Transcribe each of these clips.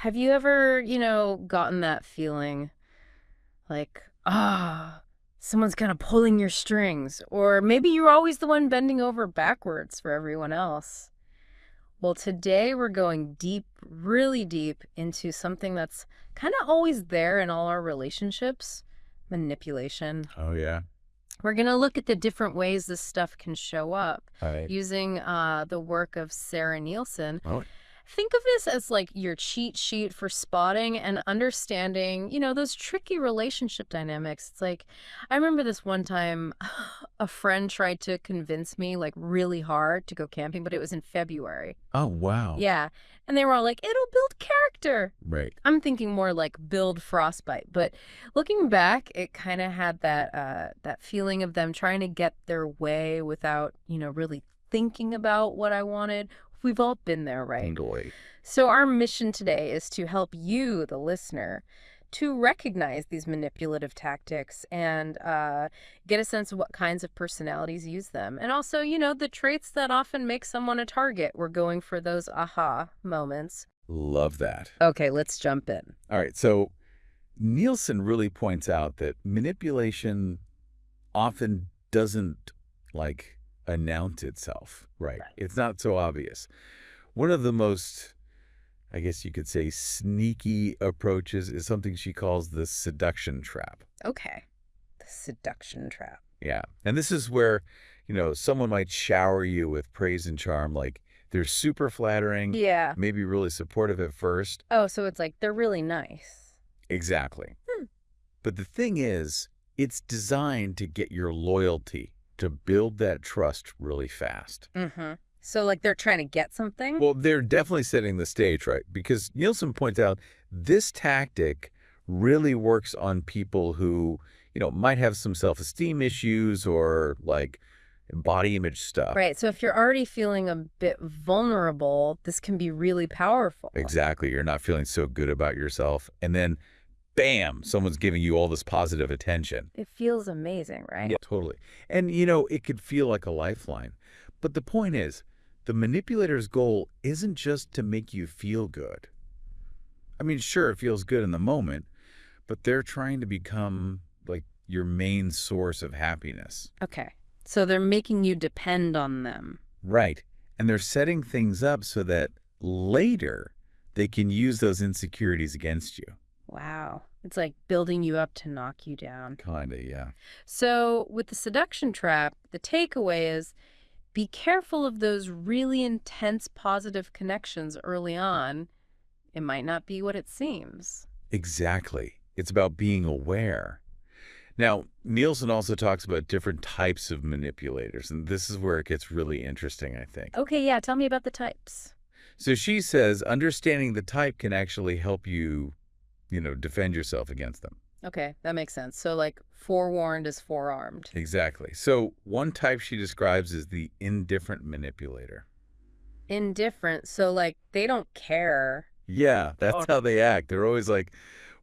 Have you ever, gotten that feeling like, someone's kind of pulling your strings, or maybe you're always the one bending over backwards for everyone else? Well, today we're going deep, really deep into something that's kind of always there in all our relationships, manipulation. Oh, yeah. We're going to look at the different ways this stuff can show up All right. using the work of Sarah Nielsen. Oh, Think of this as like your cheat sheet for spotting and understanding, those tricky relationship dynamics. It's like, I remember this one time a friend tried to convince me like really hard to go camping, but it was in February. oh, wow. Yeah. And they were all like, it'll build character. Right. I'm thinking more like build frostbite, but looking back, it kind of had that feeling of them trying to get their way without, really thinking about what I wanted. We've all been there, right? Totally. So our mission today is to help you, the listener, to recognize these manipulative tactics and get a sense of what kinds of personalities use them. And also, the traits that often make someone a target. We're going for those aha moments. Love that. Okay, let's jump in. All right. So Nielsen really points out that manipulation often doesn't like announce itself. Right. It's not so obvious. One of the most, I guess you could say, sneaky approaches is something she calls the seduction trap. Okay, the seduction trap. Yeah. And this is where, someone might shower you with praise and charm. Like they're super flattering, Yeah. maybe really supportive at first. Oh, so it's like they're really nice. Exactly. Hmm. But the thing is, it's designed to get your loyalty, to build that trust really fast. Mm-hmm. So like they're trying to get something? Well, they're definitely setting the stage, right? Because Nielsen points out this tactic really works on people who, might have some self-esteem issues or like body image stuff. Right. So if you're already feeling a bit vulnerable, this can be really powerful. Exactly. You're not feeling so good about yourself. And then, bam, someone's giving you all this positive attention. It feels amazing, right? Yeah, totally. And, it could feel like a lifeline. But the point is, the manipulator's goal isn't just to make you feel good. I mean, sure, it feels good in the moment, but they're trying to become like your main source of happiness. Okay. So they're making you depend on them. Right. And they're setting things up so that later they can use those insecurities against you. Wow. It's like building you up to knock you down. Kinda, yeah. So with the seduction trap, the takeaway is be careful of those really intense positive connections early on. It might not be what it seems. Exactly. It's about being aware. Now, Nielsen also talks about different types of manipulators, and this is where it gets really interesting, I think. Okay, yeah, tell me about the types. So she says understanding the type can actually help you, defend yourself against them. Okay, that makes sense. So like forewarned is forearmed. Exactly. So one type she describes is the indifferent manipulator. Indifferent, so like they don't care. Yeah, that's Oh, how they act. They're always like,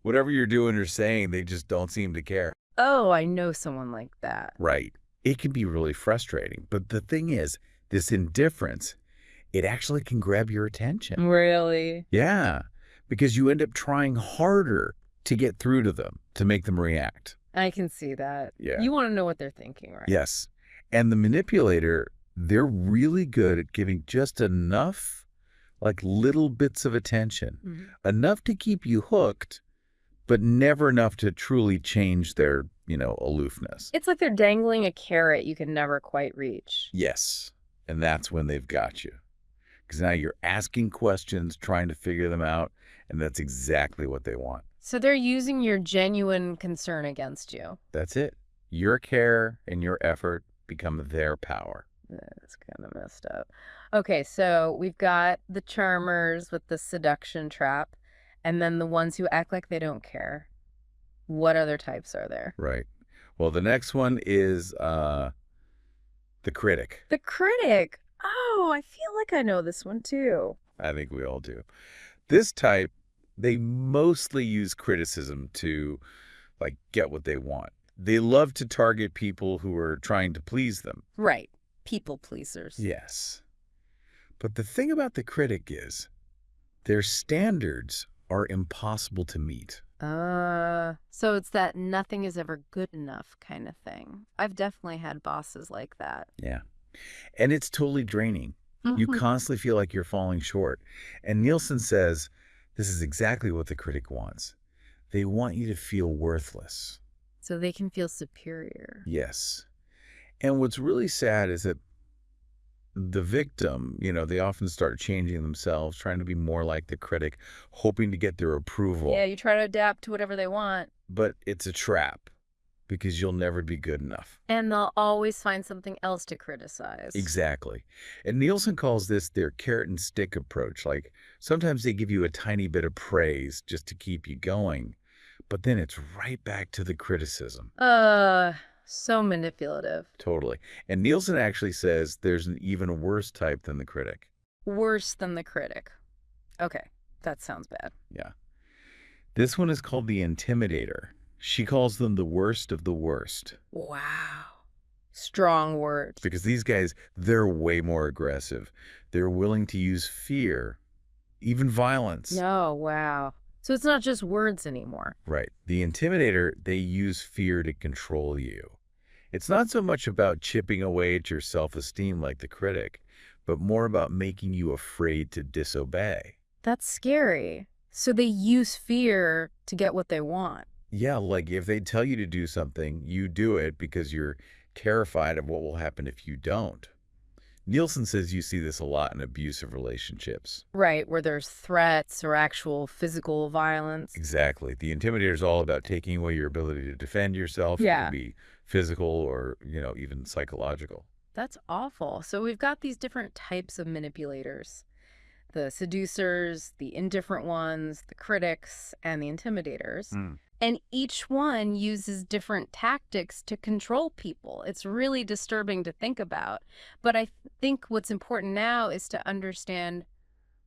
whatever you're doing or saying, they just don't seem to care. oh, I know someone like that. Right. It can be really frustrating. But the thing is, this indifference, it actually can grab your attention. Really? Yeah, because you end up trying harder to get through to them, to make them react. I can see that. Yeah. You want to know what they're thinking, right? Yes. And the manipulator, they're really good at giving just enough, like little bits of attention, enough to keep you hooked, but never enough to truly change their, aloofness. It's like they're dangling a carrot you can never quite reach. Yes. And that's when they've got you. Because now you're asking questions, trying to figure them out, and that's exactly what they want. So they're using your genuine concern against you. That's it. Your care and your effort become their power. That's kind of messed up. Okay, so we've got the charmers with the seduction trap, and then the ones who act like they don't care. What other types are there? Right. Well, the next one is the critic. The critic. Oh, I feel like I know this one too. I think we all do. This type, they mostly use criticism to, like, get what they want. They love to target people who are trying to please them. Right. People pleasers. Yes. But the thing about the critic is their standards are impossible to meet. So it's that nothing is ever good enough kind of thing. I've definitely had bosses like that. Yeah. And it's totally draining. You constantly feel like you're falling short. And Nielsen says this is exactly what the critic wants. They want you to feel worthless. So they can feel superior. Yes. And what's really sad is that the victim, they often start changing themselves, trying to be more like the critic, hoping to get their approval. Yeah, you try to adapt to whatever they want. But it's a trap because you'll never be good enough. And they'll always find something else to criticize. Exactly. And Nielsen calls this their carrot and stick approach. Like sometimes they give you a tiny bit of praise just to keep you going, but then it's right back to the criticism. So manipulative. Totally. And Nielsen actually says there's an even worse type than the critic. Worse than the critic. Okay, that sounds bad. Yeah. This one is called the intimidator. She calls them the worst of the worst. Wow. Strong words. Because these guys, they're way more aggressive. They're willing to use fear, even violence. Oh, wow. So it's not just words anymore. Right. The intimidator, they use fear to control you. It's not so much about chipping away at your self-esteem like the critic, but more about making you afraid to disobey. That's scary. So they use fear to get what they want. Yeah, like if they tell you to do something, you do it because you're terrified of what will happen if you don't. Nielsen says you see this a lot in abusive relationships. Right, where there's threats or actual physical violence. Exactly. The intimidator is all about taking away your ability to defend yourself. Yeah. It can be physical or, even psychological. That's awful. So we've got these different types of manipulators. The seducers, the indifferent ones, the critics, and the intimidators. And each one uses different tactics to control people. It's really disturbing to think about. But I think what's important now is to understand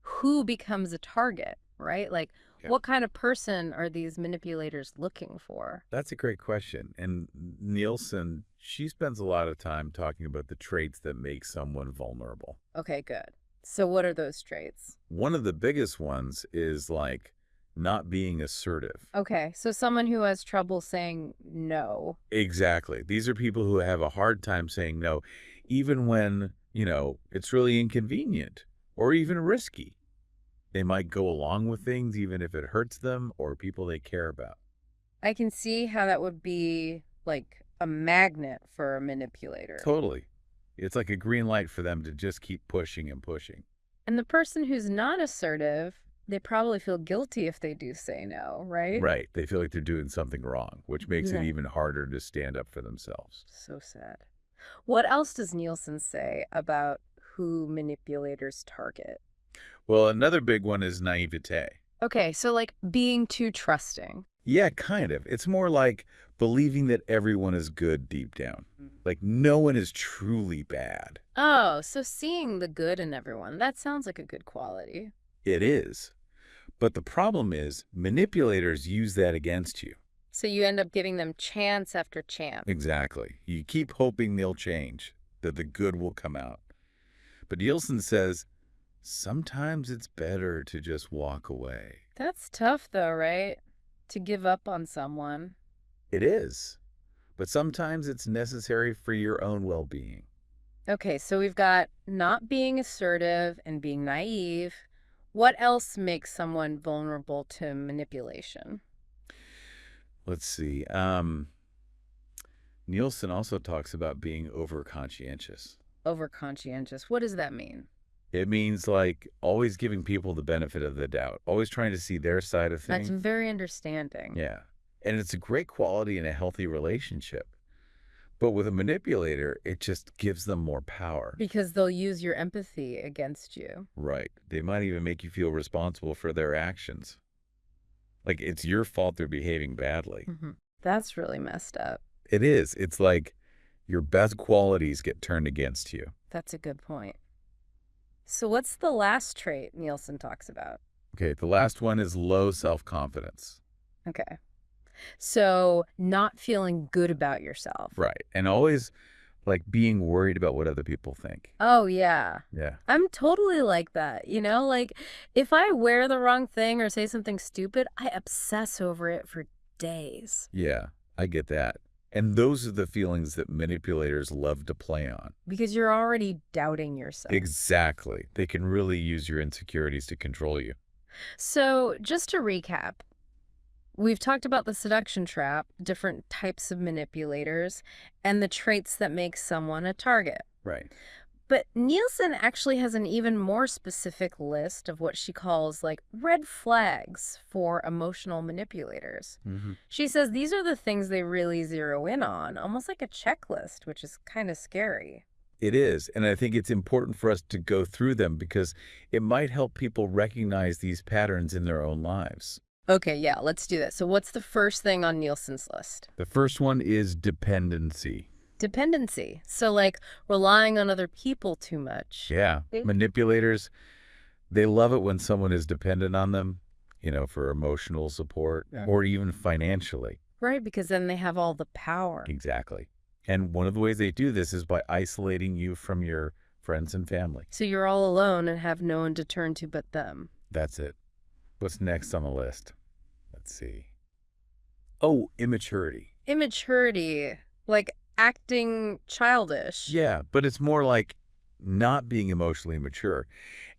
who becomes a target, right? Like, Yeah. what kind of person are these manipulators looking for? That's a great question. And Nielsen, she spends a lot of time talking about the traits that make someone vulnerable. Okay, good. So what are those traits? One of the biggest ones is like not being assertive. Okay, so someone who has trouble saying no. Exactly. These are people who have a hard time saying no, even when, it's really inconvenient or even risky. They might go along with things even if it hurts them or people they care about. I can see how that would be like a magnet for a manipulator. Totally. It's like a green light for them to just keep pushing and pushing. And the person who's not assertive, they probably feel guilty if they do say no, right? Right. They feel like they're doing something wrong, which makes it Yeah. even harder to stand up for themselves. So sad. What else does Nielsen say about who manipulators target? Well, another big one is naivete. Okay, so like being too trusting. Yeah, kind of. It's more like believing that everyone is good deep down. Like no one is truly bad. Oh, so seeing the good in everyone, that sounds like a good quality. It is. But the problem is manipulators use that against you. So you end up giving them chance after chance. Exactly. You keep hoping they'll change, that the good will come out. But Nielsen says, sometimes it's better to just walk away. That's tough though, right? To give up on someone. It is. But sometimes it's necessary for your own well-being. Okay, so we've got not being assertive and being naive. What else makes someone vulnerable to manipulation? Let's see. Nielsen also talks about being over-conscientious. Over-conscientious. What does that mean? It means like always giving people the benefit of the doubt, always trying to see their side of That's things. very understanding. Yeah. And it's a great quality in a healthy relationship. But with a manipulator, it just gives them more power. Because they'll use your empathy against you. Right. They might even make you feel responsible for their actions. Like it's your fault they're behaving badly. That's really messed up. It is. It's like your best qualities get turned against you. That's a good point. So what's the last trait Nielsen talks about? Okay, the last one is low self-confidence. Okay. So not feeling good about yourself. Right. And always like being worried about what other people think. Oh, yeah. Yeah. I'm totally like that, you know? Like, if I wear the wrong thing or say something stupid, I obsess over it for days. Yeah, I get that. And those are the feelings that manipulators love to play on. Because you're already doubting yourself. Exactly. They can really use your insecurities to control you. So, just to recap, we've talked about the seduction trap, different types of manipulators, and the traits that make someone a target. Right. But Nielsen actually has an even more specific list of what she calls like red flags for emotional manipulators. Hmm. She says these are the things they really zero in on, almost like a checklist, which is kind of scary. It is. And I think it's important for us to go through them because it might help people recognize these patterns in their own lives. Okay, yeah, let's do that. So what's the first thing on Nielsen's list? The first one is dependency. Dependency. So like relying on other people too much. Yeah. Manipulators, they love it when someone is dependent on them, for emotional support or even financially. Right, because then they have all the power. Exactly. And one of the ways they do this is by isolating you from your friends and family. So you're all alone and have no one to turn to but them. That's it. What's next on the list? Let's see. Oh, immaturity. Immaturity, like acting childish. Yeah, but it's more like not being emotionally mature.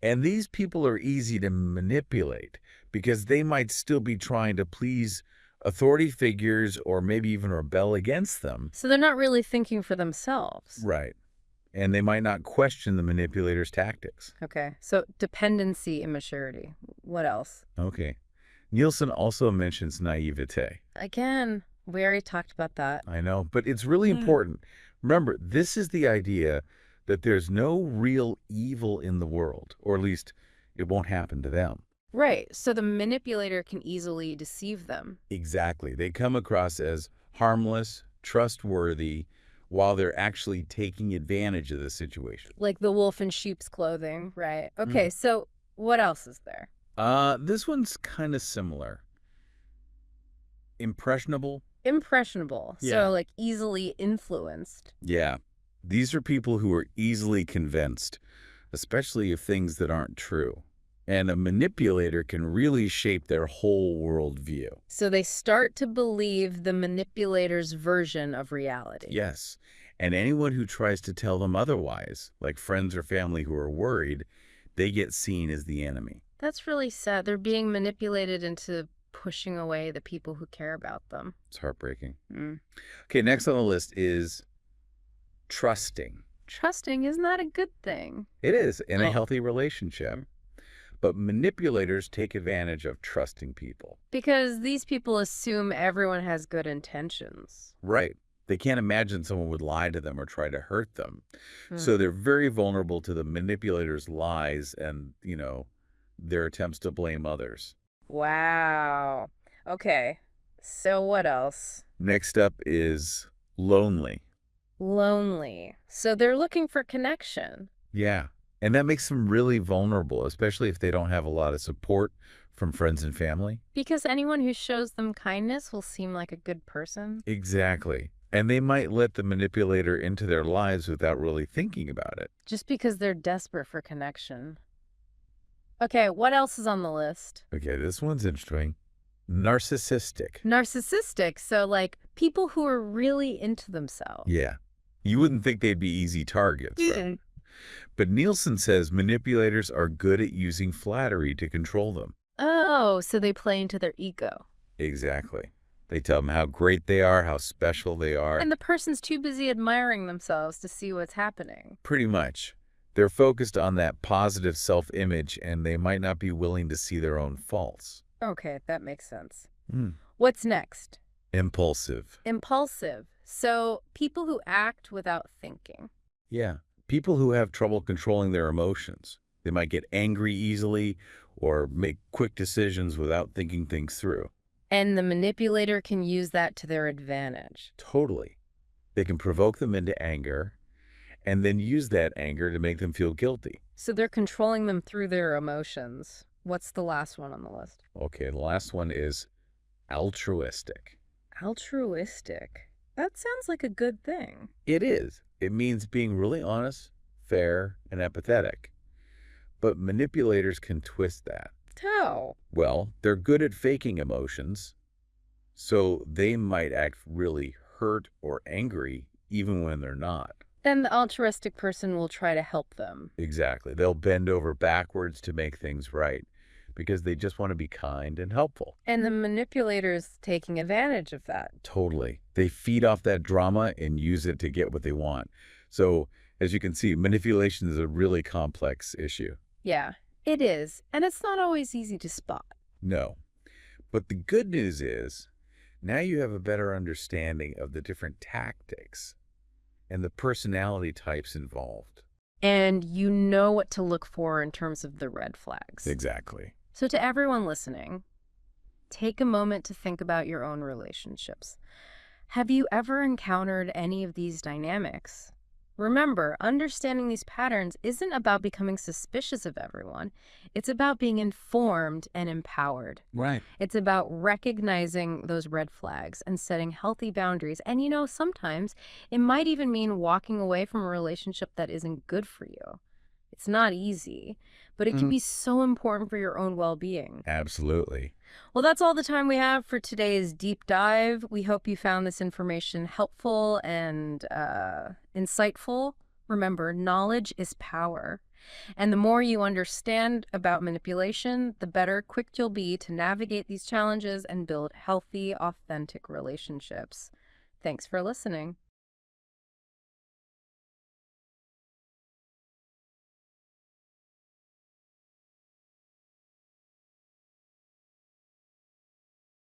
And these people are easy to manipulate because they might still be trying to please authority figures or maybe even rebel against them. So they're not really thinking for themselves. Right. And they might not question the manipulator's tactics. Okay, so dependency, immaturity. What else? Okay. Nielsen also mentions naivete. Again, we already talked about that. I know, but it's really important. Remember, this is the idea that there's no real evil in the world, or at least it won't happen to them. Right, so the manipulator can easily deceive them. Exactly. They come across as harmless, trustworthy, while they're actually taking advantage of the situation. Like the wolf in sheep's clothing, right? Okay, so what else is there? This one's kind of similar. Impressionable. Impressionable, Yeah. so like easily influenced. Yeah. These are people who are easily convinced, especially of things that aren't true. And a manipulator can really shape their whole worldview. So they start to believe the manipulator's version of reality. Yes. And anyone who tries to tell them otherwise, like friends or family who are worried, they get seen as the enemy. That's really sad. They're being manipulated into pushing away the people who care about them. It's heartbreaking. Mm. Okay, next on the list is trusting. Trusting, isn't that a good thing? It is in a Oh. healthy relationship. But manipulators take advantage of trusting people. Because these people assume everyone has good intentions. Right. They can't imagine someone would lie to them or try to hurt them. Hmm. So they're very vulnerable to the manipulator's lies and, their attempts to blame others. Wow. Okay. So what else? Next up is lonely. Lonely. So they're looking for connection. Yeah. And that makes them really vulnerable, especially if they don't have a lot of support from friends and family. Because anyone who shows them kindness will seem like a good person. Exactly. And they might let the manipulator into their lives without really thinking about it. Just because they're desperate for connection. Okay, what else is on the list? Okay, this one's interesting. Narcissistic. Narcissistic. So like people who are really into themselves. Yeah. You wouldn't think they'd be easy targets, right? But Nielsen says manipulators are good at using flattery to control them. Oh, so they play into their ego. Exactly. They tell them how great they are, how special they are. And the person's too busy admiring themselves to see what's happening. Pretty much. They're focused on that positive self-image, and they might not be willing to see their own faults. Okay, that makes sense. Hmm. What's next? Impulsive. Impulsive. So people who act without thinking. Yeah. People who have trouble controlling their emotions. They might get angry easily or make quick decisions without thinking things through. And the manipulator can use that to their advantage. Totally. They can provoke them into anger and then use that anger to make them feel guilty. So they're controlling them through their emotions. What's the last one on the list? Okay, the last one is altruistic. Altruistic. That sounds like a good thing. It is. It means being really honest, fair, and empathetic. But manipulators can twist that. How? Well, they're good at faking emotions, so they might act really hurt or angry even when they're not. Then the altruistic person will try to help them. Exactly. They'll bend over backwards to make things right because they just want to be kind and helpful. And the manipulator's taking advantage of that. Totally. They feed off that drama and use it to get what they want. So, as you can see, manipulation is a really complex issue. Yeah, it is. And it's not always easy to spot. No. But the good news is now you have a better understanding of the different tactics and the personality types involved. And you know what to look for in terms of the red flags. Exactly. So to everyone listening, take a moment to think about your own relationships. Have you ever encountered any of these dynamics? Remember, understanding these patterns isn't about becoming suspicious of everyone. It's about being informed and empowered. Right. It's about recognizing those red flags and setting healthy boundaries. And sometimes it might even mean walking away from a relationship that isn't good for you. It's not easy, but it can be so important for your own well-being. Absolutely. Well, that's all the time we have for today's deep dive. We hope you found this information helpful and insightful. Remember, knowledge is power. And the more you understand about manipulation, the better equipped you'll be to navigate these challenges and build healthy, authentic relationships. Thanks for listening.